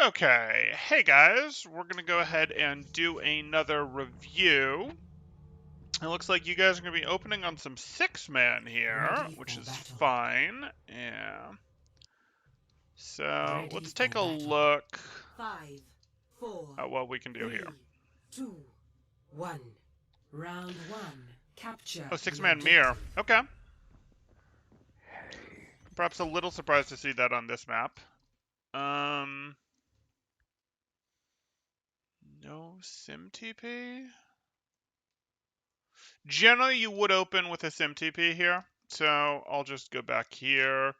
Okay, hey guys, we're gonna go ahead and do another review. It looks like you guys are gonna be opening on some 6-man here, which is fine. Yeah. So let's take a look at what we can do here. 2, 1. Round 1. Capture. Oh, 6-man mirror. Okay. Perhaps a little surprised to see that on this map. No sim TP? Generally, you would open with a sim TP here. So I'll just go back here.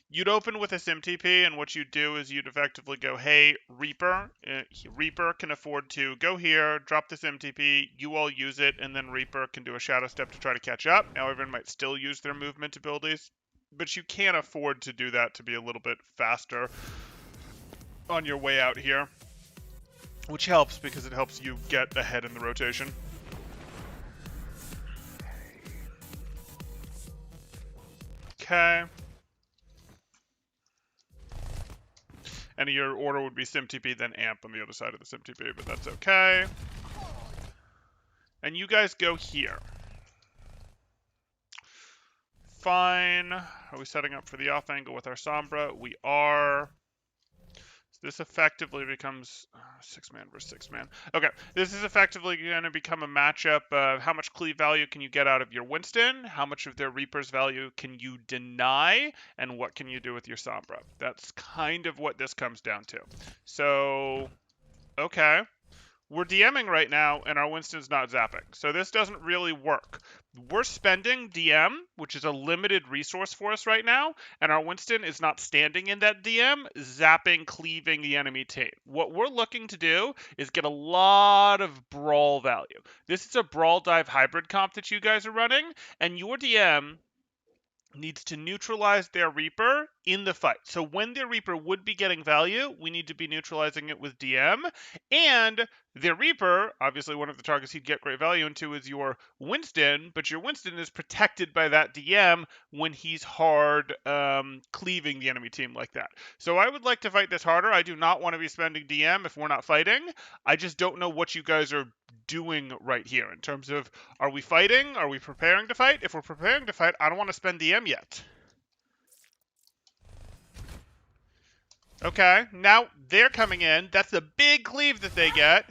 You'd open with a sim TP, and what you'd do is you'd effectively go, hey, Reaper. Reaper can afford to go here, drop the sim TP, you all use it, and then Reaper can do a shadow step to try to catch up. Now, everyone might still use their movement abilities, but you can't afford to do that to be a little bit faster on your way out here, which helps because it helps you get ahead in the rotation. Okay. And your order would be SimTP, then AMP on the other side of the SimTP, but that's okay. And you guys go here. Fine. Are we setting up for the off angle with our Sombra? We are. So this effectively becomes 6-man versus 6-man. Okay, this is effectively going to become a matchup of how much cleave value can you get out of your Winston, how much of their Reaper's value can you deny, and what can you do with your Sombra. That's kind of what this comes down to. So, okay. We're DMing right now, and our Winston's not zapping. So this doesn't really work. We're spending DM, which is a limited resource for us right now, and our Winston is not standing in that DM, zapping, cleaving the enemy team. What we're looking to do is get a lot of brawl value. This is a brawl dive hybrid comp that you guys are running, and your DM needs to neutralize their Reaper in the fight. So when their Reaper would be getting value, we need to be neutralizing it with DM. And their Reaper, obviously one of the targets he'd get great value into is your Winston, but your Winston is protected by that DM when he's hard cleaving the enemy team like that. So I would like to fight this harder. I do not want to be spending DM if we're not fighting. I just don't know what you guys are doing right here in terms of, are we fighting? Are we preparing to fight? If we're preparing to fight, I don't want to spend DM yet. Okay, now they're coming in. That's a big cleave that they get.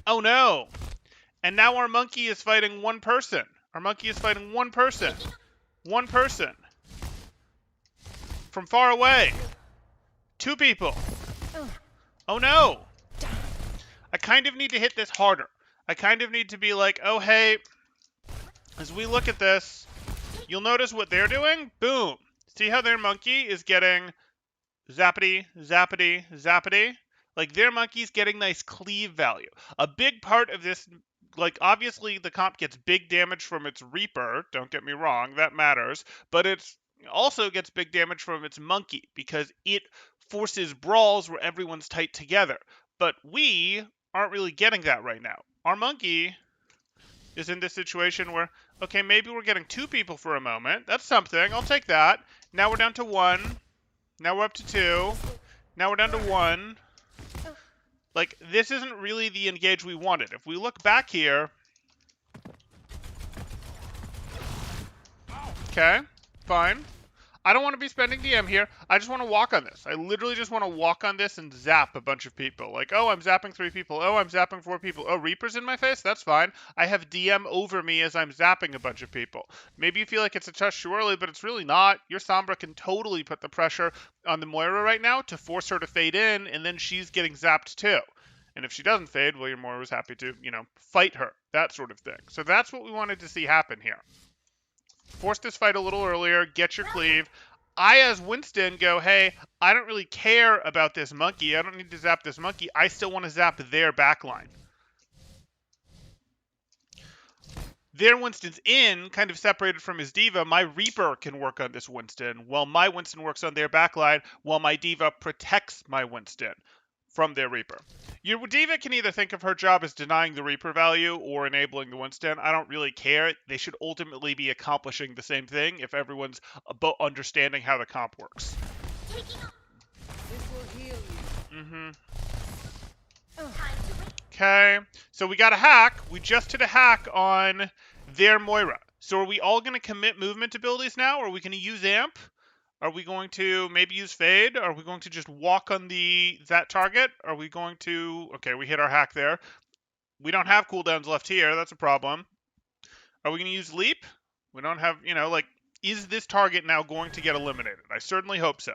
Oh no. And now our monkey is fighting one person. Our monkey is fighting one person. One person. From far away. 2 people. Oh no. I kind of need to hit this harder. I kind of need to be like, oh, hey, as we look at this, you'll notice what they're doing. Boom. See how their monkey is getting zappity, zappity, zappity? Like, their monkey's getting nice cleave value. A big part of this, like, obviously the comp gets big damage from its Reaper. Don't get me wrong, that matters. But it also gets big damage from its monkey because it forces brawls where everyone's tight together. But we aren't really getting that right now. Our monkey is in this situation where, okay, maybe we're getting 2 people for a moment. That's something. I'll take that. Now we're down to 1. Now we're up to 2. Now we're down to 1. Like, this isn't really the engage we wanted. If we look back here... Okay, fine. I don't want to be spending DM here. I just want to walk on this. I literally just want to walk on this and zap a bunch of people. Like, oh, I'm zapping 3 people. Oh, I'm zapping 4 people. Oh, Reaper's in my face? That's fine. I have DM over me as I'm zapping a bunch of people. Maybe you feel like it's a touch too early, but it's really not. Your Sombra can totally put the pressure on the Moira right now to force her to fade in, and then she's getting zapped too. And if she doesn't fade, well, your Moira's happy to, fight her. That sort of thing. So that's what we wanted to see happen here. Force this fight a little earlier, get your cleave. I, as Winston, go, hey, I don't really care about this monkey. I don't need to zap this monkey. I still want to zap their backline. Their Winston's in, kind of separated from his Diva. My Reaper can work on this Winston, while my Winston works on their backline, while my Diva protects my Winston from their Reaper. Your Diva can either think of her job as denying the Reaper value or enabling the Winston. I don't really care. They should ultimately be accomplishing the same thing if everyone's understanding how the comp works. This will heal Okay, so we got a hack. We just did a hack on their Moira. So are we all going to commit movement abilities now? Are we going to use Amp? Are we going to maybe use Fade? Are we going to just walk on that target? Are we going to... Okay, we hit our hack there. We don't have cooldowns left here. That's a problem. Are we going to use Leap? We don't have, like, is this target now going to get eliminated? I certainly hope so.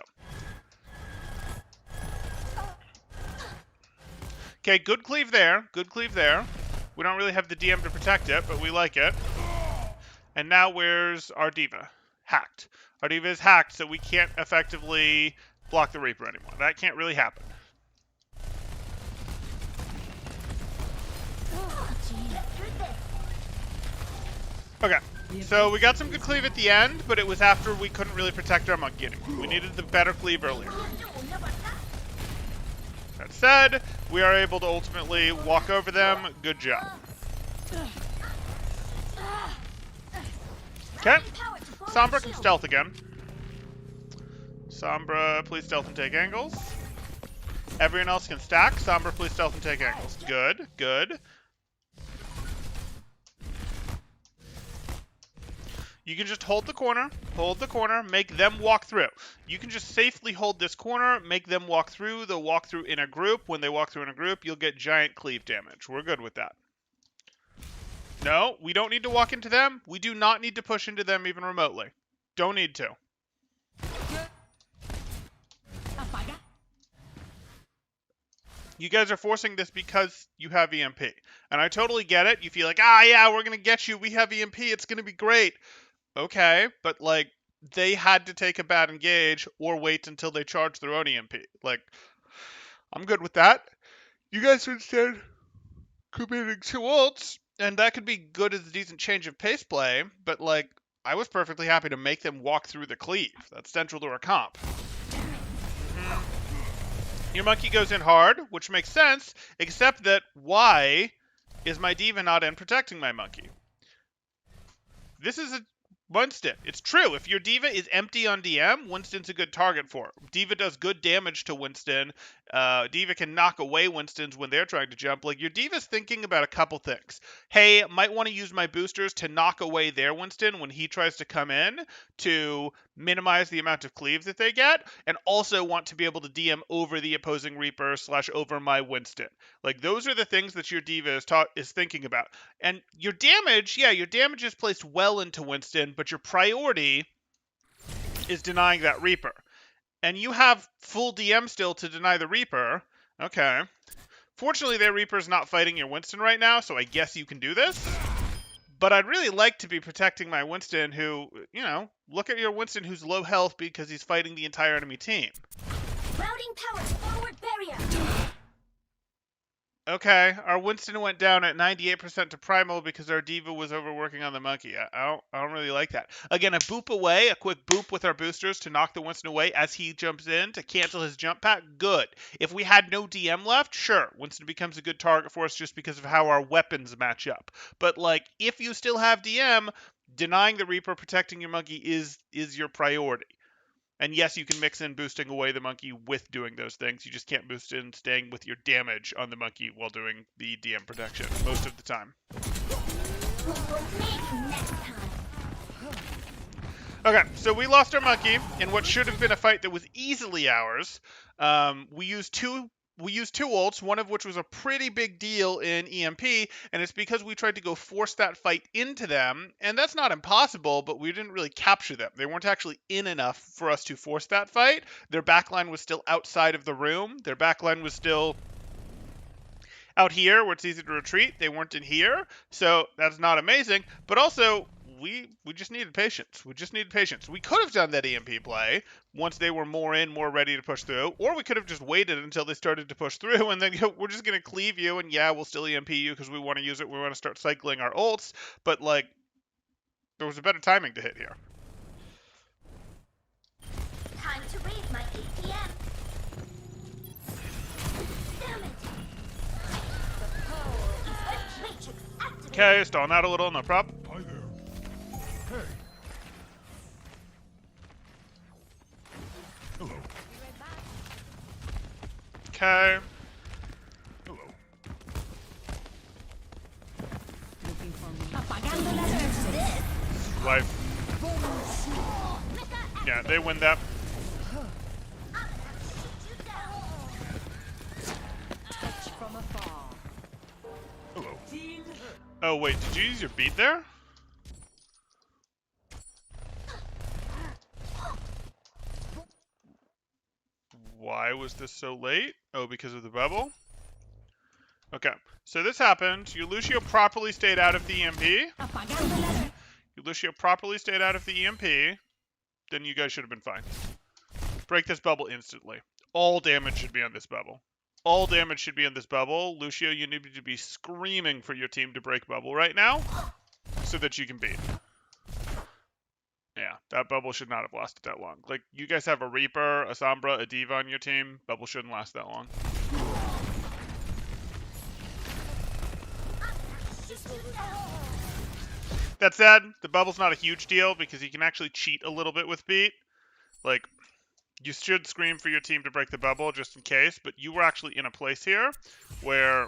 Okay, good cleave there. Good cleave there. We don't really have the DM to protect it, but we like it. And now where's our Diva? Hacked. Our Diva is hacked, so we can't effectively block the Reaper anymore. That can't really happen. Okay, so we got some good cleave at the end, but it was after we couldn't really protect our monkey anymore. We needed the better cleave earlier. That said, we are able to ultimately walk over them. Good job. Okay, Sombra can stealth again. Sombra, please stealth and take angles. Everyone else can stack. Sombra, please stealth and take angles. Good, good. You can just hold the corner, make them walk through. You can just safely hold this corner, make them walk through. They'll walk through in a group. When they walk through in a group, you'll get giant cleave damage. We're good with that. No, we don't need to walk into them. We do not need to push into them even remotely. Don't need to. You guys are forcing this because you have EMP. And I totally get it. You feel like, yeah, we're going to get you. We have EMP. It's going to be great. Okay, but, like, they had to take a bad engage or wait until they charge their own EMP. Like, I'm good with that. You guys are instead committing 2 ults, and that could be good as a decent change of pace play, but, like, I was perfectly happy to make them walk through the cleave. That's central to our comp. Your monkey goes in hard, which makes sense, except that why is my Diva not in protecting my monkey? This is a Winston. It's true. If your Diva is empty on DM, Winston's a good target for it. Diva does good damage to Winston. Diva can knock away Winstons when they're trying to jump. Like, your Diva's thinking about a couple things. Hey, might want to use my boosters to knock away their Winston when he tries to come in to minimize the amount of cleave that they get, and also want to be able to DM over the opposing Reaper / over my Winston. Like, those are the things that your Diva is thinking about. And your damage, your damage is placed well into Winston, but your priority is denying that Reaper. And you have full DM still to deny the Reaper. Okay. Fortunately, their Reaper's not fighting your Winston right now, so I guess you can do this. But I'd really like to be protecting my Winston who, look at your Winston who's low health because he's fighting the entire enemy team. Routing powers forward barrier. Okay, our Winston went down at 98% to primal because our Diva was overworking on the monkey. I don't really like that. Again, a boop away, a quick boop with our boosters to knock the Winston away as he jumps in to cancel his jump pack. Good. If we had no DM left, sure, Winston becomes a good target for us just because of how our weapons match up. But, like, if you still have DM, denying the Reaper, protecting your monkey is your priority. And yes, you can mix in boosting away the monkey with doing those things. You just can't boost in staying with your damage on the monkey while doing the DM protection most of the time. Okay, so we lost our monkey in what should have been a fight that was easily ours. We used two ults, one of which was a pretty big deal in EMP, and it's because we tried to go force that fight into them, and that's not impossible, but we didn't really capture them. They weren't actually in enough for us to force that fight. Their backline was still outside of the room. Their backline was still out here where it's easy to retreat. They weren't in here, so that's not amazing, but also we just needed patience. We just needed patience. We could have done that EMP play once they were more ready to push through, or we could have just waited until they started to push through, and then we're just going to cleave you, and we'll still EMP you because we want to use it. We want to start cycling our ults, but, like, there was a better timing to hit here. Time to raise my APM. Damn it. The power is matrix activated. Okay, stalling out a little, no problem. Hi there. Hey. Hello. Okay. Looking for me. Apagando las luces. Life. Yeah, they win that. Touch from afar. Team Oh, wait, did you use your beat there? Why was this so late? Oh, because of the bubble? Okay, so this happened. Lucio properly stayed out of the EMP. Apagando las Lucio properly stayed out of the EMP. Then you guys should have been fine. Break this bubble instantly. All damage should be on this bubble. All damage should be on this bubble. Lucio, you need to be screaming for your team to break bubble right now so that you can beat. Yeah, that bubble should not have lasted that long. Like, you guys have a Reaper, a Sombra, a Diva on your team. Bubble shouldn't last that long. That said, the bubble's not a huge deal because you can actually cheat a little bit with beat. Like, you should scream for your team to break the bubble just in case, but you were actually in a place here where...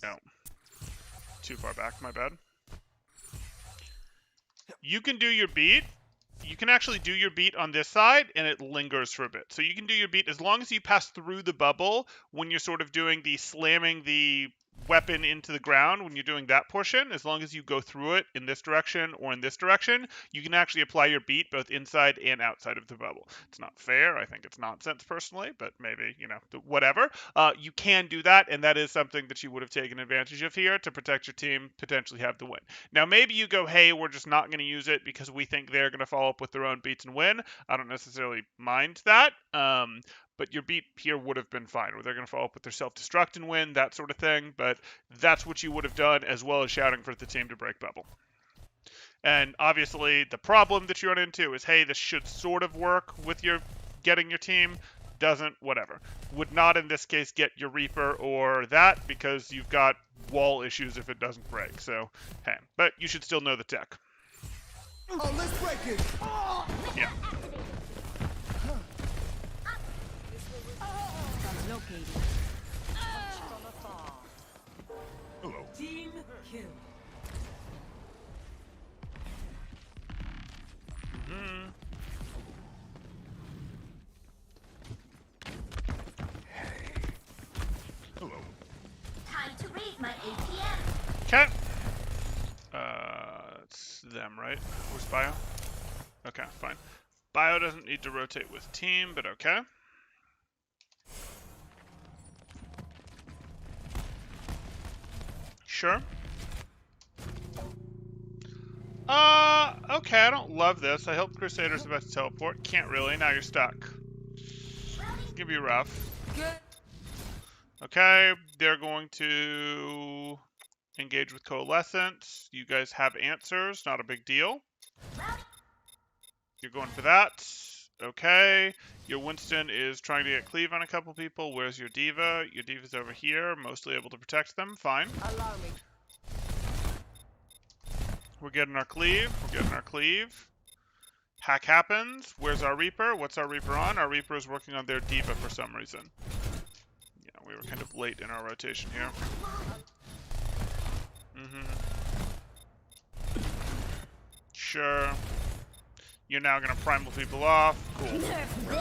Oh. Too far back, my bad. You can do your beat. You can actually do your beat on this side, and it lingers for a bit. So you can do your beat as long as you pass through the bubble when you're sort of doing the slamming the weapon into the ground, when you're doing that portion, as long as you go through it in this direction or in this direction, you can actually apply your beat both inside and outside of the bubble. It's not fair. I think it's nonsense personally, but maybe, you know, whatever. You can do that, and that is something that you would have taken advantage of here to protect your team, potentially have the win. Now, maybe you go, hey, we're just not going to use it because we think they're going to follow up with their own beats and win. I don't necessarily mind that. But your beat here would have been fine, or they're going to follow up with their self-destruct and win, that sort of thing. But that's what you would have done, as well as shouting for the team to break bubble. And obviously, the problem that you run into is, hey, this should sort of work with your getting your team. Doesn't, whatever. Would not, in this case, get your Reaper or that, because you've got wall issues if it doesn't break. So, hey. But you should still know the tech. Oh, let's break it. Yeah. located. Touch from afar. Hello. Team kill. Mm-hmm. Hello. time to raise my APM. Okay. It's them, right? Where's Bio? Okay, fine. Bio doesn't need to rotate with team, but okay. Sure. Okay, I don't love this. I hope Crusader's about to teleport. Can't really, now you're stuck. It's gonna be rough. Good. Okay, they're going to engage with Coalescence. You guys have answers, not a big deal. You're going for that. Okay. Your Winston is trying to get cleave on a couple people. Where's your Diva? Your Diva's over here, mostly able to protect them. Fine. Allow me. We're getting our cleave. We're getting our cleave. Hack happens. Where's our Reaper? What's our Reaper on? Our Reaper is working on their Diva for some reason. Yeah, we were kind of late in our rotation here. Sure. You're now going to primal people off. Cool. Nerf this.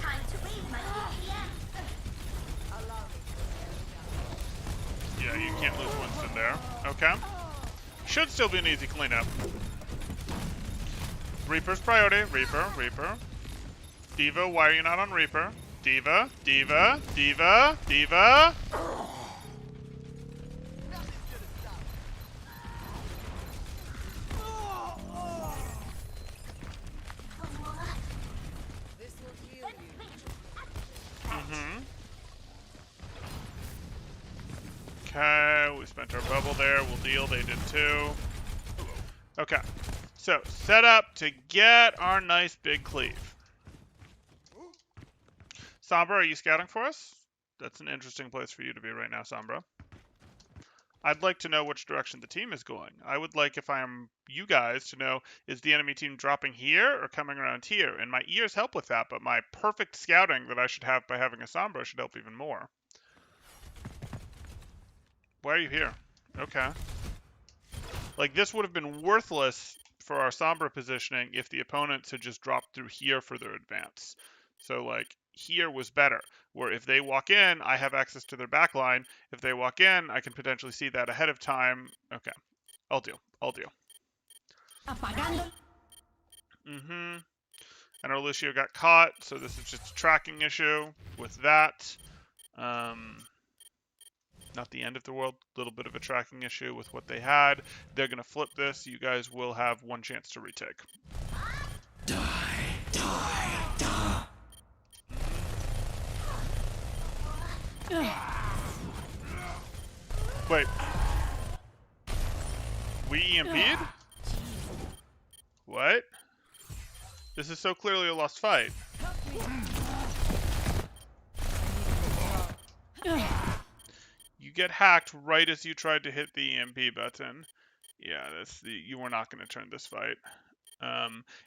Time to raise my APM. Yeah, you can't lose Winston there. Okay. Should still be an easy cleanup. Reaper's priority. Reaper, Reaper. Diva, why are you not on Reaper? Diva, Diva, Diva, Diva. Okay, we spent our bubble there. We'll deal. They did too. Okay, so set up to get our nice big cleave. Sombra, are you scouting for us? That's an interesting place for you to be right now, Sombra. I'd like to know which direction the team is going. I would like, if I am you guys, to know, is the enemy team dropping here or coming around here? And my ears help with that, but my perfect scouting that I should have by having a Sombra should help even more. Why are you here? Okay. Like, this would have been worthless for our Sombra positioning if the opponents had just dropped through here for their advance. So, like, here was better, where if they walk in, I have access to their back line. If they walk in, I can potentially see that ahead of time. Okay, I'll deal. Apagando. And our Lucio got caught, so this is just a tracking issue with that. Not the end of the world, a little bit of a tracking issue with what they had. They're going to flip this. You guys will have one chance to retake. Wait. We EMP'd? What? This is so clearly a lost fight. You get hacked right as you tried to hit the EMP button. Yeah, you were not going to turn this fight.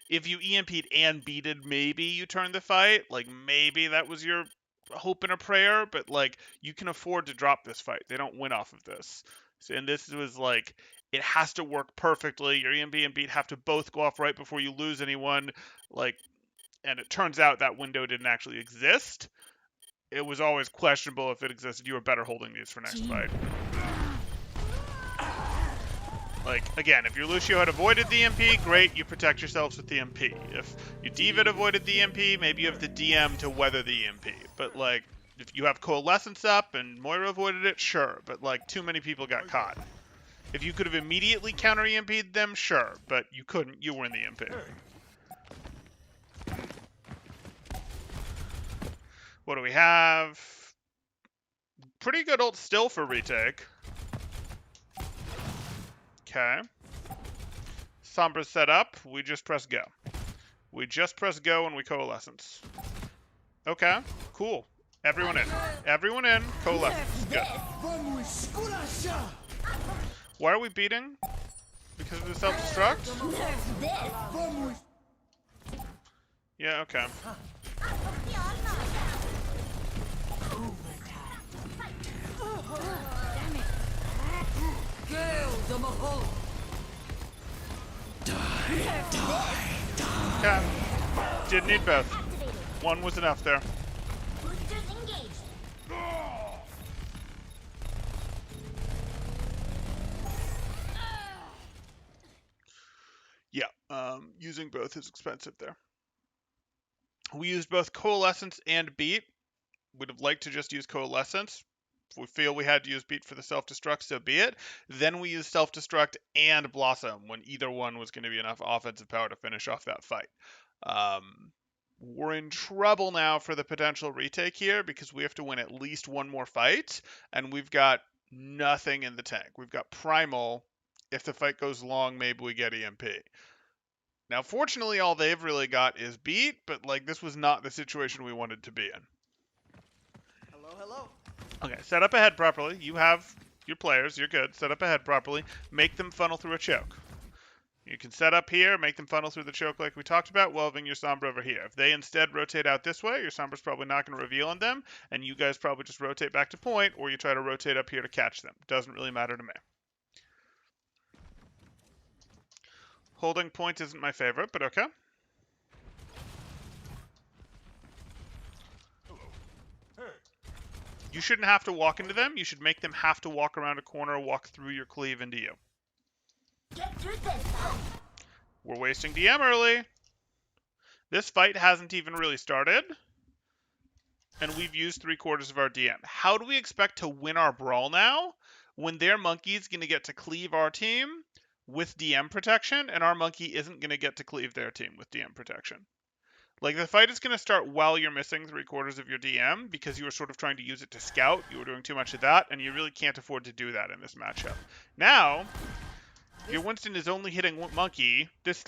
If you EMP'd and beated, maybe you turned the fight. Like, maybe that was your hope and a prayer, but, like, you can afford to drop this fight. They don't win off of this. So, and this was, like, it has to work perfectly. Your EMP and beat have to both go off right before you lose anyone. Like, and it turns out that window didn't actually exist. It was always questionable if it existed. You were better holding these for next fight. Like, again, if your Lucio had avoided the MP, great, you protect yourselves with the MP. If your Diva had avoided the MP, maybe you have the DM to weather the MP. But, like, if you have Coalescence up and Moira avoided it, sure. But, like, too many people got caught. If you could have immediately counter-EMP'd them, sure. But you couldn't. You were in the MP. What do we have? Pretty good ult still for retake. Okay. Sombra's set up. We just press go. We just press go and we coalescence. Okay, cool. Everyone in. Everyone in. Coalescence. Good. Why are we beating? Because of the self-destruct? Yeah, okay. Okay. Did need both. One was enough there. Boosters engaged. Yeah, using both is expensive there. We used both Coalescence and Beat. Would have liked to just use Coalescence. If we feel we had to use Beat for the self-destruct, so be it. Then we used self-destruct and Blossom when either one was going to be enough offensive power to finish off that fight. We're in trouble now for the potential retake here because we have to win at least one more fight, and we've got nothing in the tank. We've got Primal. If the fight goes long, maybe we get EMP. Now, fortunately, all they've really got is Beat, but, like, this was not the situation we wanted to be in. Hello. Okay, set up a head properly. You have your players. You're good. Set up a head properly. Make them funnel through a choke. You can set up here, make them funnel through the choke like we talked about, while having your Sombra over here. If they instead rotate out this way, your Sombra's probably not going to reveal on them, and you guys probably just rotate back to point, or you try to rotate up here to catch them. Doesn't really matter to me. Holding point isn't my favorite, but okay. You shouldn't have to walk into them. You should make them have to walk around a corner or walk through your cleave into you. Get through this. We're wasting DM early. This fight hasn't even really started. And we've used 3/4 of our DM. How do we expect to win our brawl now when their monkey's going to get to cleave our team with DM protection and our monkey isn't going to get to cleave their team with DM protection? Like, the fight is going to start while you're missing 3/4 of your DM because you were sort of trying to use it to scout. You were doing too much of that, and you really can't afford to do that in this matchup. Now, your Winston is only hitting one monkey. This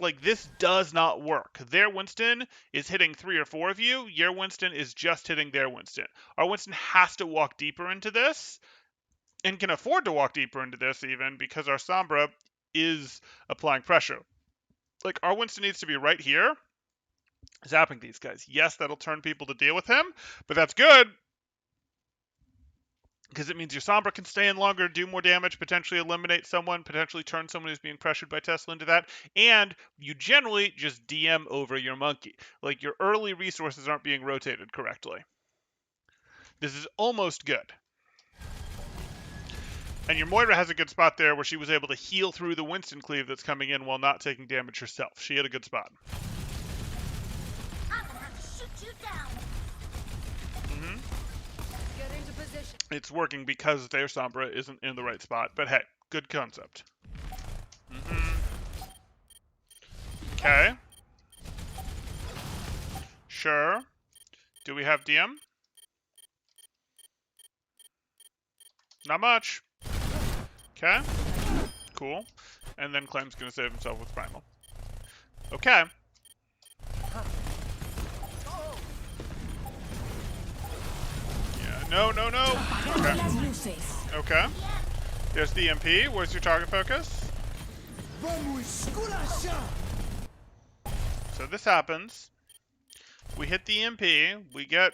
does not work. Their Winston is hitting 3 or 4 of you. Your Winston is just hitting their Winston. Our Winston has to walk deeper into this. and can afford to walk deeper into this even because our Sombra is applying pressure. Like, our Winston needs to be right here, zapping these guys. Yes, that'll turn people to deal with him, but that's good because it means your Sombra can stay in longer, do more damage, potentially eliminate someone, potentially turn someone who's being pressured by Tesla into that, and you generally just DM over your monkey. Like, your early resources aren't being rotated correctly. This is almost good. And your Moira has a good spot there where she was able to heal through the Winston cleave that's coming in while not taking damage herself. She had a good spot. I'm gonna have to shoot you down. Get into position. It's working because their Sombra isn't in the right spot, but hey, good concept. Okay. Sure. Do we have DM? Not much. Okay. Cool. And then Claim's gonna save himself with Primal. Okay. Yeah. No. Okay. Okay. There's the MP. Where's your target focus? So this happens. We hit the EMP. We get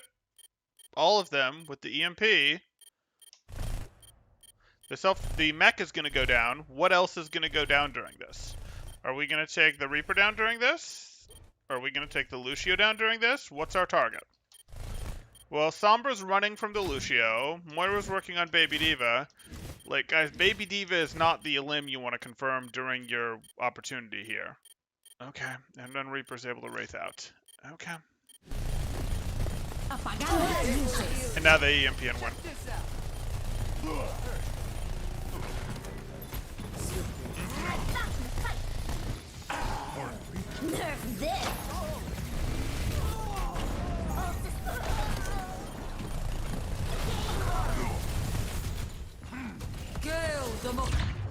all of them with the EMP. The mech is going to go down. What else is going to go down during this? Are we going to take the Reaper down during this? Are we going to take the Lucio down during this? What's our target? Well, Sombra's running from the Lucio. Moira's working on Baby Diva. Like, guys, Baby Diva is not the limb you want to confirm during your opportunity here. Okay, and then Reaper's able to Wraith out. Okay. And now they EMP and win. Nerf this.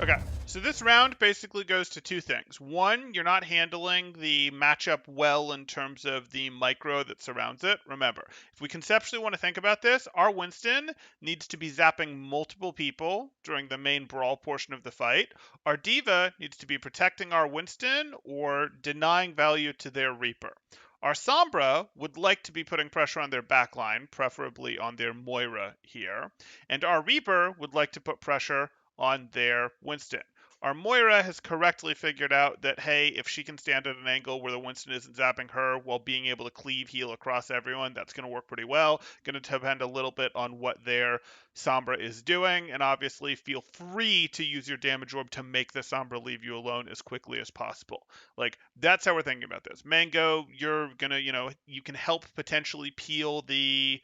Okay, so this round basically goes to two things. One, you're not handling the matchup well in terms of the micro that surrounds it. Remember, if we conceptually want to think about this, our Winston needs to be zapping multiple people during the main brawl portion of the fight. Our Diva needs to be protecting our Winston or denying value to their Reaper. Our Sombra would like to be putting pressure on their backline, preferably on their Moira here. And our Reaper would like to put pressure on their Winston. Our Moira has correctly figured out that, hey, if she can stand at an angle where the Winston isn't zapping her while being able to cleave heal across everyone, that's going to work pretty well. Going to depend a little bit on what their Sombra is doing, and obviously feel free to use your damage orb to make the Sombra leave you alone as quickly as possible. Like, that's how we're thinking about this. Mango, you're going to, you can help potentially peel the,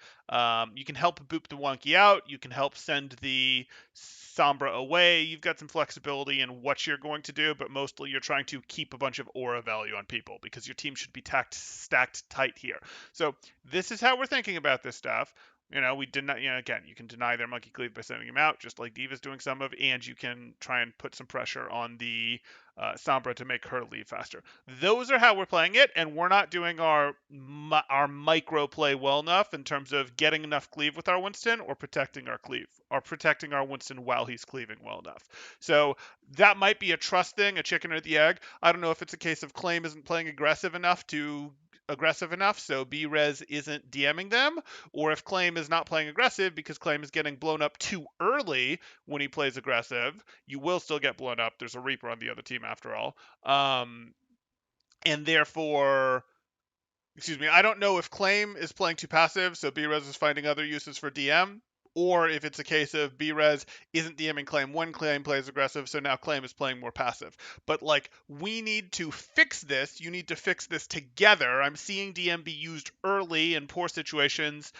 you can help boop the wonky out, you can help send the Sombra away. You've got some flexibility in what you're going to do, but mostly you're trying to keep a bunch of aura value on people because your team should be stacked tight here. So this is how we're thinking about this stuff. We did not, again, you can deny their monkey cleave by sending him out, just like Diva's doing some of, and you can try and put some pressure on the Sombra to make her leave faster. Those are how we're playing it, and we're not doing our micro play well enough in terms of getting enough cleave with our Winston or protecting our cleave, or protecting our Winston while he's cleaving well enough. So that might be a trust thing, a chicken or the egg. I don't know if it's a case of Claim isn't playing aggressive enough, so B-Res isn't DMing them, or if Claim is not playing aggressive because Claim is getting blown up too early when he plays aggressive. You will still get blown up. There's a Reaper on the other team after all. And therefore, I don't know if Claim is playing too passive, so B-Res is finding other uses for DM, or if it's a case of B-Res isn't DMing Claim when Claim plays aggressive, so now Claim is playing more passive. But, we need to fix this. You need to fix this together. I'm seeing DM be used early in poor situations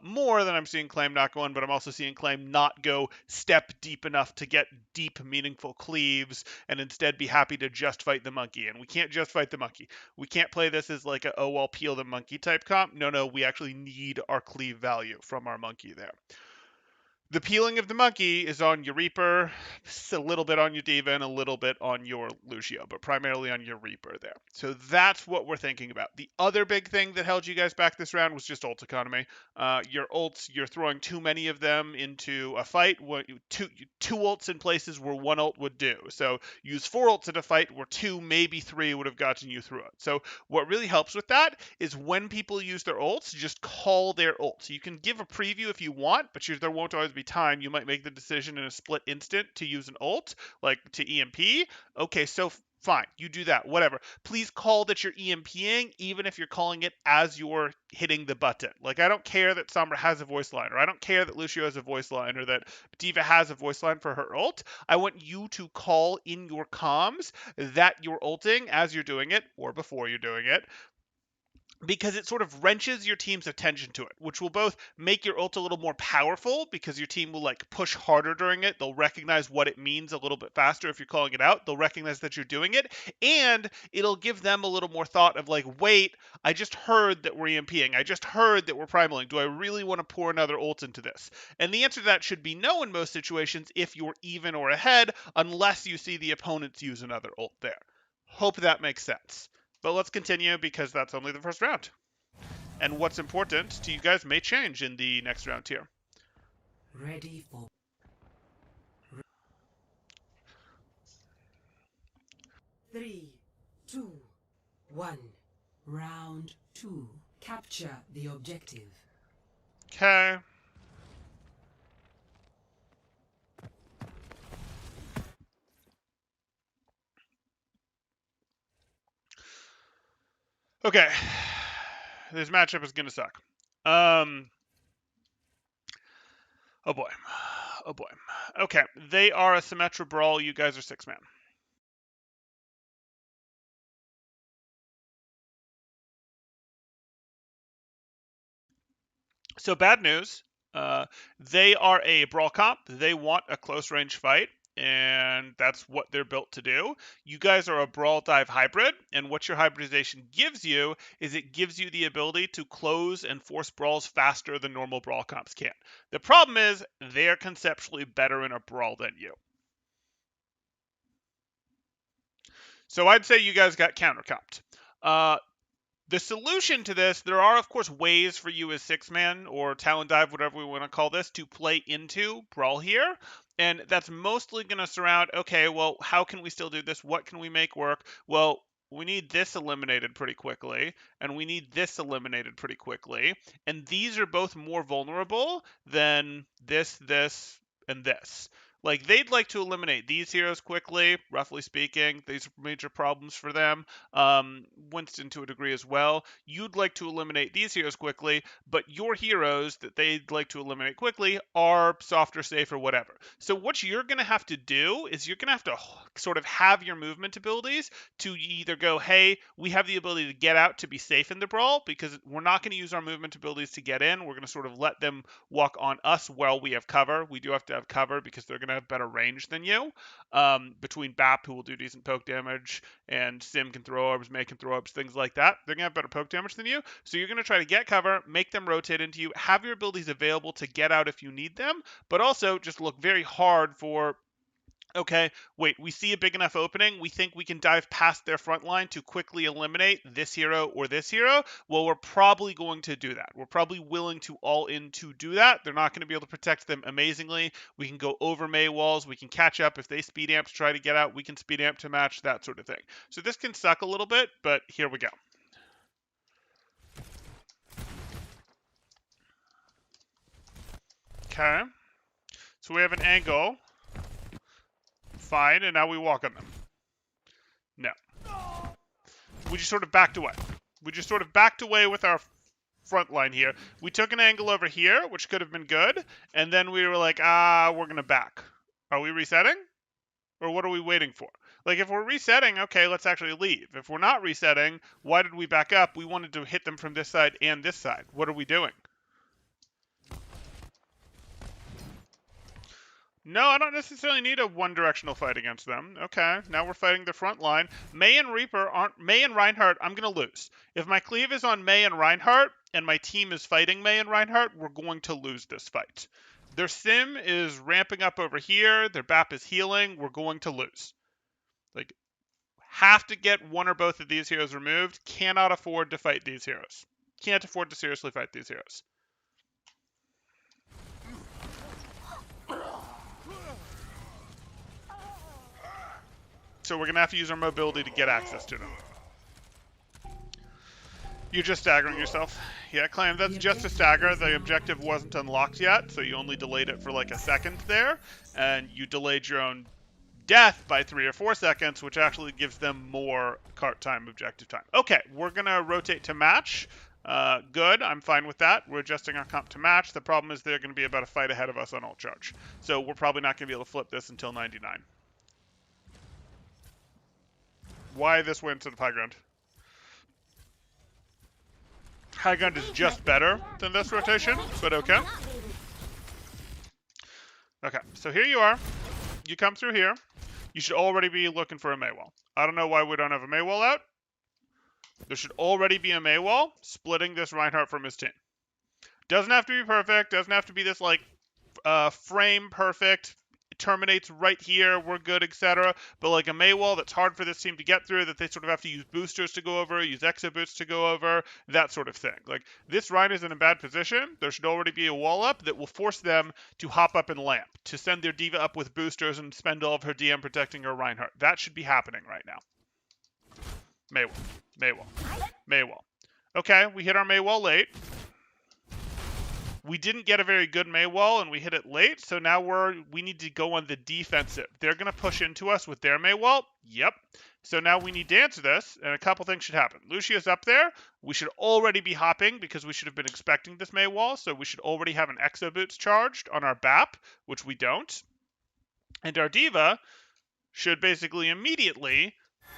more than I'm seeing Claim not go in, but I'm also seeing Claim not go step deep enough to get deep, meaningful cleaves and instead be happy to just fight the monkey. And we can't just fight the monkey. We can't play this as like I'll peel the monkey type comp. No, we actually need our cleave value from our monkey there. The peeling of the monkey is on your Reaper, a little bit on your Diva, and a little bit on your Lucio, but primarily on your Reaper there. So that's what we're thinking about. The other big thing that held you guys back this round was just ult economy. Your ults, you're throwing too many of them into a fight. Two ults in places where one ult would do. So use 4 ults in a fight where 2, maybe 3 would have gotten you through it. So what really helps with that is when people use their ults, just call their ult. You can give a preview if you want, but there won't always be time. You might make the decision in a split instant to use an ult, like to EMP. Okay, so fine, you do that, whatever. Please call that you're EMPing, even if you're calling it as you're hitting the button. Like, I don't care that Sombra has a voice line, or I don't care that Lucio has a voice line, or that Diva has a voice line for her ult. I want you to call in your comms that you're ulting as you're doing it, or before you're doing it, because it sort of wrenches your team's attention to it, which will both make your ult a little more powerful because your team will like push harder during it. They'll recognize what it means a little bit faster if you're calling it out. They'll recognize that you're doing it, and it'll give them a little more thought of like, wait, I just heard that we're EMPing. I just heard that we're primaling. Do I really want to pour another ult into this? And the answer to that should be no in most situations if you're even or ahead, unless you see the opponents use another ult there. Hope that makes sense. But let's continue because that's only the first round. And what's important to you guys may change in the next round here. Ready for 3, 2, 1. Round 2. Capture the objective. Okay. Okay. This matchup is gonna suck. Oh boy. Oh boy. Okay. They are a Symmetra Brawl. You guys are 6-man. So bad news. They are a brawl comp. They want a close range fight, and that's what they're built to do. You guys are a brawl dive hybrid, and what your hybridization gives you is it gives you the ability to close and force brawls faster than normal brawl comps can. The problem is they're conceptually better in a brawl than you. So I'd say you guys got counter comped. The solution to this, there are, of course, ways for you as 6-man or Talon Dive, whatever we want to call this, to play into Brawl here. And that's mostly going to surround, okay, well, how can we still do this? What can we make work? Well, we need this eliminated pretty quickly, and we need this eliminated pretty quickly. And these are both more vulnerable than this, and this. Like, they'd like to eliminate these heroes quickly, roughly speaking. These are major problems for them. Winston to a degree as well. You'd like to eliminate these heroes quickly, but your heroes that they'd like to eliminate quickly are softer, safer, whatever. So what you're going to have to do is you're going to have to sort of have your movement abilities to either go, hey, we have the ability to get out to be safe in the brawl, because we're not going to use our movement abilities to get in. We're going to sort of let them walk on us while we have cover. We do have to have cover because they're going to have better range than you. Between BAP, who will do decent poke damage, and Sim can throw orbs, May can throw orbs, things like that. They're going to have better poke damage than you. So you're going to try to get cover, make them rotate into you, have your abilities available to get out if you need them, but also just look very hard for, okay, wait, we see a big enough opening. We think we can dive past their front line to quickly eliminate this hero or this hero. Well, we're probably going to do that. We're probably willing to all in to do that. They're not going to be able to protect them amazingly. We can go over May walls. We can catch up. If they speed amp to try to get out, we can speed amp to match, that sort of thing. So this can suck a little bit, but here we go. Okay. So we have an angle. Fine, and now we walk on them. No. We just sort of backed away. We just sort of backed away with our front line here. We took an angle over here, which could have been good, and then we were like, we're going to back. Are we resetting? Or what are we waiting for? Like, if we're resetting, okay, let's actually leave. If we're not resetting, why did we back up? We wanted to hit them from this side and this side. What are we doing? No, I don't necessarily need a one-directional fight against them. Okay, now we're fighting the front line. May and Reinhardt, I'm going to lose. If my cleave is on May and Reinhardt, and my team is fighting May and Reinhardt, we're going to lose this fight. Their sim is ramping up over here. Their BAP is healing. We're going to lose. Like, have to get one or both of these heroes removed. Cannot afford to fight these heroes. Can't afford to seriously fight these heroes. So we're going to have to use our mobility to get access to them. You're just staggering yourself. Yeah, Clam, that's just a stagger. The objective wasn't unlocked yet, so you only delayed it for like a second there, and you delayed your own death by 3 or 4 seconds, which actually gives them more cart time objective time. Okay, we're going to rotate to match. Good, I'm fine with that. We're adjusting our comp to match. The problem is they're going to be about a fight ahead of us on ult charge. So we're probably not going to be able to flip this until 99. Why this way into the high ground? High ground is just better than this rotation, but okay. Okay, so here you are. You come through here. You should already be looking for a Maywall. I don't know why we don't have a Maywall out. There should already be a Maywall splitting this Reinhardt from his team. Doesn't have to be perfect. Doesn't have to be this, like, frame perfect. It terminates right here. We're good, etc. But, like, a Maywall that's hard for this team to get through, that they sort of have to use boosters to go over, use exo boots to go over, that sort of thing. Like, this Rein is in a bad position. There should already be a wall up that will force them to hop up and lamp, to send their Diva up with boosters and spend all of her DM protecting her Reinhardt. That should be happening right now. Maywall. Maywall. Maywall. Okay, we hit our Maywall late. We didn't get a very good Maywall, and we hit it late, so now we need to go on the defensive. They're going to push into us with their Maywall. Yep. So now we need to answer this, and a couple things should happen. Lucia's up there. We should already be hopping because we should have been expecting this Maywall, so we should already have an Exo Boots charged on our BAP, which we don't. And our Diva should basically immediately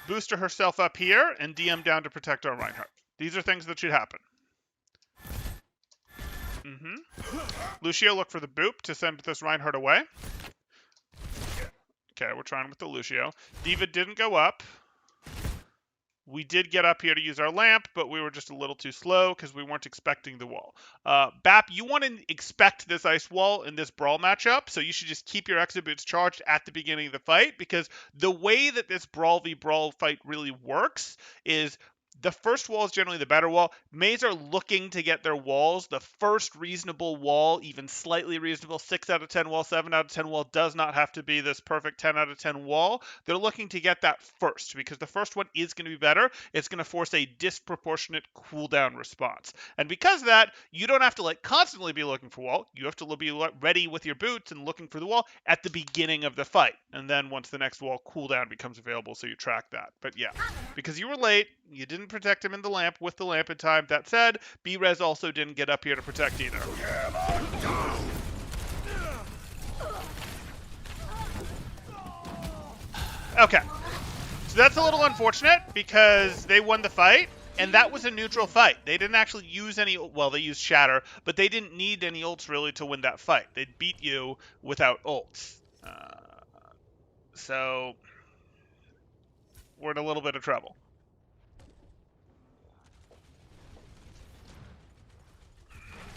booster herself up here and DM down to protect our Reinhardt. These are things that should happen. Lucio, look for the boop to send this Reinhardt away. Okay, we're trying with the Lucio. Diva didn't go up. We did get up here to use our lamp, but we were just a little too slow because we weren't expecting the wall. Bap, you want to expect this ice wall in this brawl matchup, so you should just keep your exo boots charged at the beginning of the fight, because the way that this brawl v brawl fight really works is the first wall is generally the better wall. Mays are looking to get their walls. The first reasonable wall, even slightly reasonable, 6 out of 10 wall, 7 out of 10 wall, does not have to be this perfect 10 out of 10 wall. They're looking to get that first, because the first one is going to be better. It's going to force a disproportionate cooldown response. And because of that, you don't have to like constantly be looking for wall. You have to be ready with your boots and looking for the wall at the beginning of the fight. And then once the next wall cooldown becomes available, so you track that. But yeah, because you were late, you didn't protect him in the lamp with the lamp in time. That said, B-Rez also didn't get up here to protect either. Okay. So that's a little unfortunate because they won the fight, and that was a neutral fight. They didn't actually use any, well, they used Shatter, but they didn't need any ults really to win that fight. They'd beat you without ults. So we're in a little bit of trouble.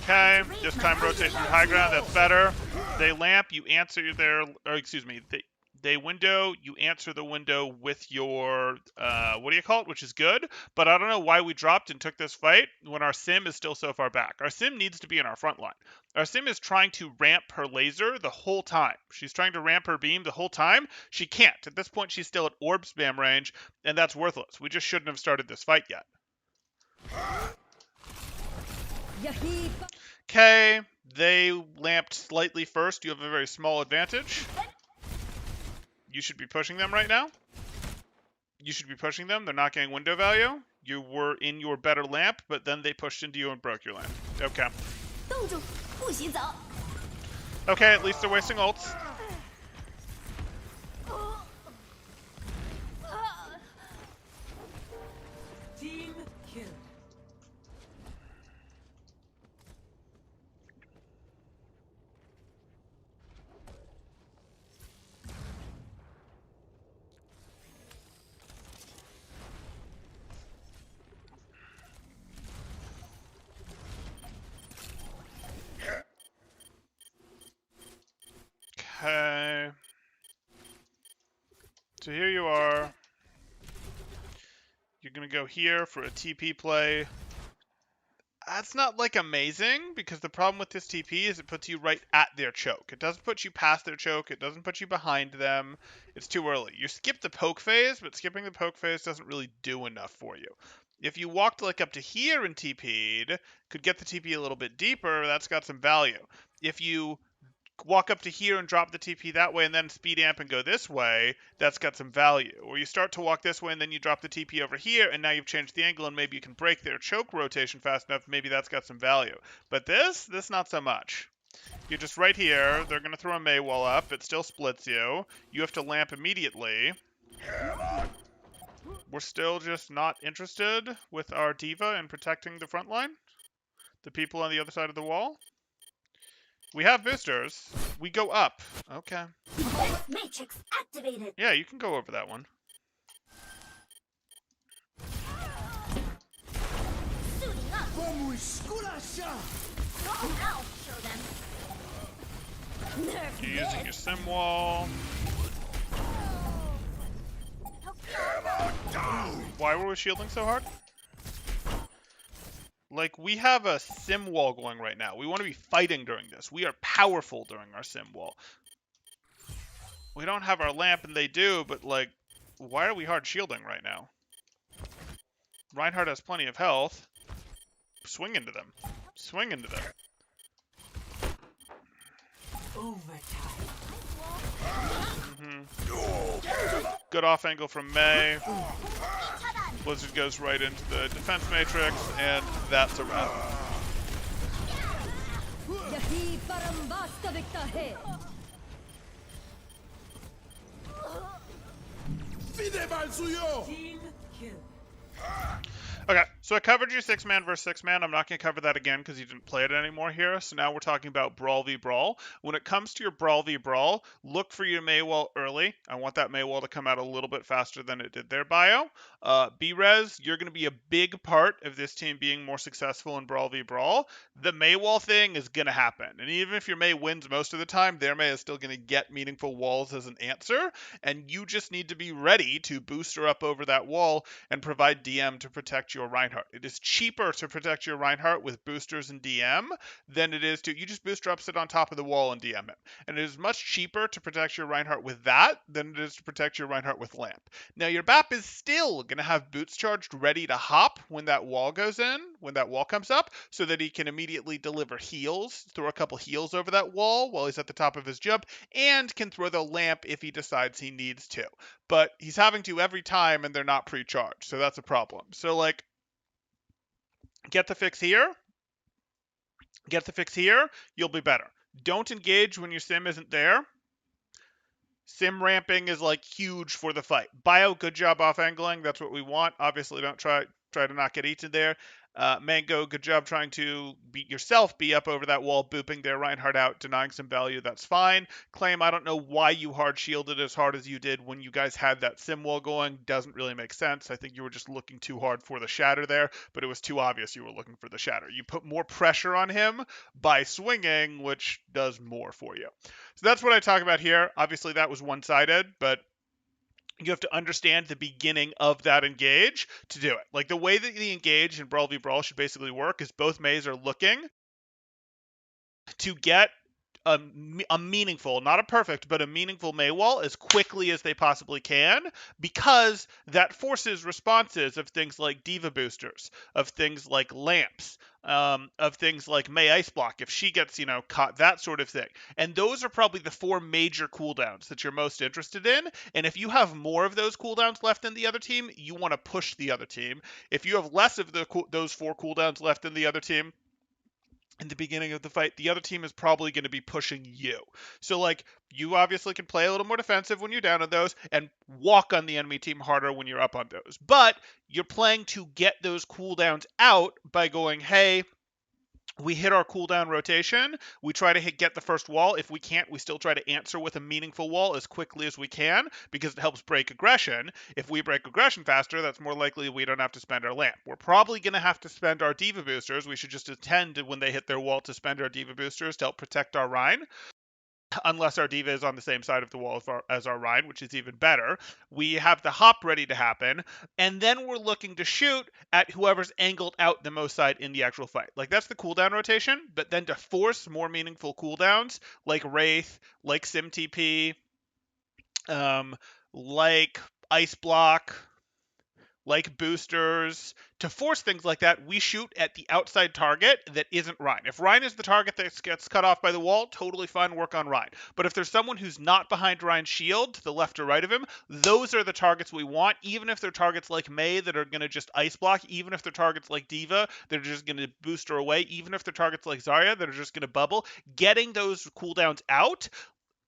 Okay, this time rotate through high ground, that's better. They lamp, you answer their, or excuse me, they window, you answer the window with your, what do you call it, which is good. But I don't know why we dropped and took this fight when our sim is still so far back. Our sim needs to be in our front line. Our sim is trying to ramp her laser the whole time. She's trying to ramp her beam the whole time. She can't. At this point, she's still at orb spam range, and that's worthless. We just shouldn't have started this fight yet. Okay, they lamped slightly first. You have a very small advantage. You should be pushing them right now. You should be pushing them. They're not getting window value. You were in your better lamp, but then they pushed into you and broke your lamp. Okay. Okay, at least they're wasting ults. Team killed. Okay. So here you are. You're going to go here for a TP play. That's not like amazing because the problem with this TP is it puts you right at their choke. It doesn't put you past their choke. It doesn't put you behind them. It's too early. You skip the poke phase, but skipping the poke phase doesn't really do enough for you. If you walked like up to here and TP'd, could get the TP a little bit deeper, that's got some value. If you walk up to here and drop the TP that way and then speed amp and go this way, that's got some value. Or you start to walk this way and then you drop the TP over here and now you've changed the angle and maybe you can break their choke rotation fast enough, maybe that's got some value. But this not so much. You're just right here, they're going to throw a Mei wall up, it still splits you, you have to lamp immediately. We're still just not interested with our diva in protecting the front line, the people on the other side of the wall. We have boosters. We go up. Okay. Matrix activated. Yeah, you can go over that one. Suiting up. I'll show them. Nerf You're using your this. sim wall. Why were we shielding so hard? Like, we have a sim wall going right now. We want to be fighting during this. We are powerful during our sim wall. We don't have our lamp, and they do, but, like, why are we hard shielding right now? Reinhardt has plenty of health. Swing into them. Swing into them. Overtime. Good off angle from Mei. Blizzard goes right into the defense matrix, and that's a wrap. यही परम वास्तविकता है Team kill. Okay, so I covered your 6-man versus 6-man. I'm not going to cover that again because you didn't play it anymore here. So now we're talking about Brawl v Brawl. When it comes to your Brawl v Brawl, look for your Mei wall early. I want that Mei wall to come out a little bit faster than it did their bio. B-Rez, you're going to be a big part of this team being more successful in Brawl v Brawl. The Mei wall thing is going to happen. And even if your Mei wins most of the time, their Mei is still going to get meaningful walls as an answer. And you just need to be ready to boost her up over that wall and provide DM to protect your Reinhardt. It is cheaper to protect your Reinhardt with boosters and DM than it is to, you just booster up, sit on top of the wall and DM him. And it is much cheaper to protect your Reinhardt with that than it is to protect your Reinhardt with Lamp. Now your BAP is still going to have boots charged ready to hop when that wall goes in, when that wall comes up, so that he can immediately deliver heals, throw a couple heals over that wall while he's at the top of his jump, and can throw the Lamp if he decides he needs to. But he's having to every time and they're not pre-charged, so that's a problem. So like, get the fix here, you'll be better. Don't engage when your sim isn't there. Sim ramping is like huge for the fight. Bio, good job off angling. That's what we want. Obviously, don't try to not get eaten there. Mango, good job trying to beat yourself, be up over that wall, booping their Reinhardt out, denying some value. That's fine. Claim, I don't know why you hard shielded as hard as you did when you guys had that sim wall going. Doesn't really make sense. I think you were just looking too hard for the shatter there, but it was too obvious you were looking for the shatter. You put more pressure on him by swinging, which does more for you. So that's what I talk about here. Obviously, that was one-sided, but you have to understand the beginning of that engage to do it. Like, the way that the engage in Brawl v Brawl should basically work is both Meis are looking to get a meaningful, not a perfect, but a meaningful Mei wall as quickly as they possibly can, because that forces responses of things like Diva boosters, of things like lamps, of things like Mei Ice Block, if she gets, caught, that sort of thing. And those are probably the 4 major cooldowns that you're most interested in. And if you have more of those cooldowns left than the other team, you want to push the other team. If you have less of those 4 cooldowns left than the other team, in the beginning of the fight, the other team is probably going to be pushing you. So, like, you obviously can play a little more defensive when you're down on those and walk on the enemy team harder when you're up on those. But you're playing to get those cooldowns out by going, hey, we hit our cooldown rotation. We try to get the first wall. If we can't, we still try to answer with a meaningful wall as quickly as we can because it helps break aggression. If we break aggression faster, that's more likely we don't have to spend our lamp. We're probably going to have to spend our diva boosters. We should just attend when they hit their wall to spend our diva boosters to help protect our Rhine. unless our diva is on the same side of the wall as our Rhine, which is even better. We have the hop ready to happen, and then we're looking to shoot at whoever's angled out the most side in the actual fight. Like that's the cooldown rotation, but then to force more meaningful cooldowns, like Wraith, like SimTP, um, like Ice Block, like boosters, to force things like that, we shoot at the outside target that isn't Rhine. If Rhine is the target that gets cut off by the wall, totally fine, work on Rhine. But if there's someone who's not behind Rhine's shield, to the left or right of him, those are the targets we want, even if they're targets like Mei that are going to just ice block, even if they're targets like Diva that are just going to boost her away, even if they're targets like Zarya that are just going to bubble. Getting those cooldowns out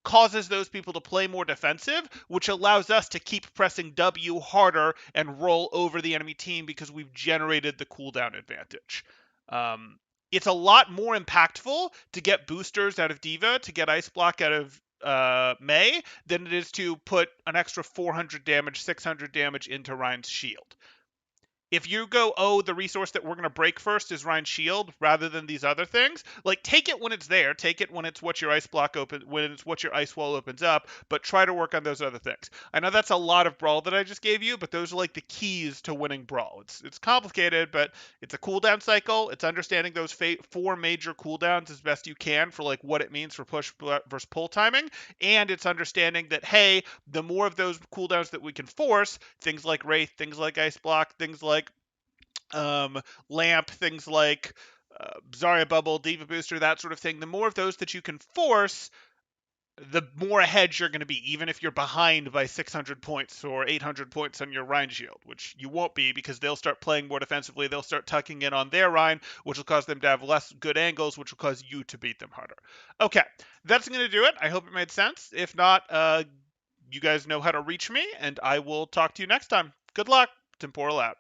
causes those people to play more defensive, which allows us to keep pressing W harder and roll over the enemy team because we've generated the cooldown advantage. Um, it's a lot more impactful to get boosters out of Diva, to get Ice Block out of Mei, than it is to put an extra 400 damage, 600 damage into Ryan's shield. If you go, oh, the resource that we're going to break first is Ryan's shield rather than these other things, like take it when it's there, take it when it's what your ice block open, when it's what your ice wall opens up, but try to work on those other things. I know that's a lot of brawl that I just gave you, but those are like the keys to winning brawl. It's complicated, but it's a cooldown cycle. It's understanding those four major cooldowns as best you can for like what it means for push versus pull timing, and it's understanding that hey, the more of those cooldowns that we can force, things like Wraith, things like Ice Block, things like Lamp, things like Zarya Bubble, Diva Booster, that sort of thing, the more of those that you can force, the more ahead you're going to be, even if you're behind by 600 points or 800 points on your Rhine shield, which you won't be because they'll start playing more defensively. They'll start tucking in on their Rhine, which will cause them to have less good angles, which will cause you to beat them harder. Okay, that's going to do it. I hope it made sense. If not, you guys know how to reach me, and I will talk to you next time. Good luck. Temporal out.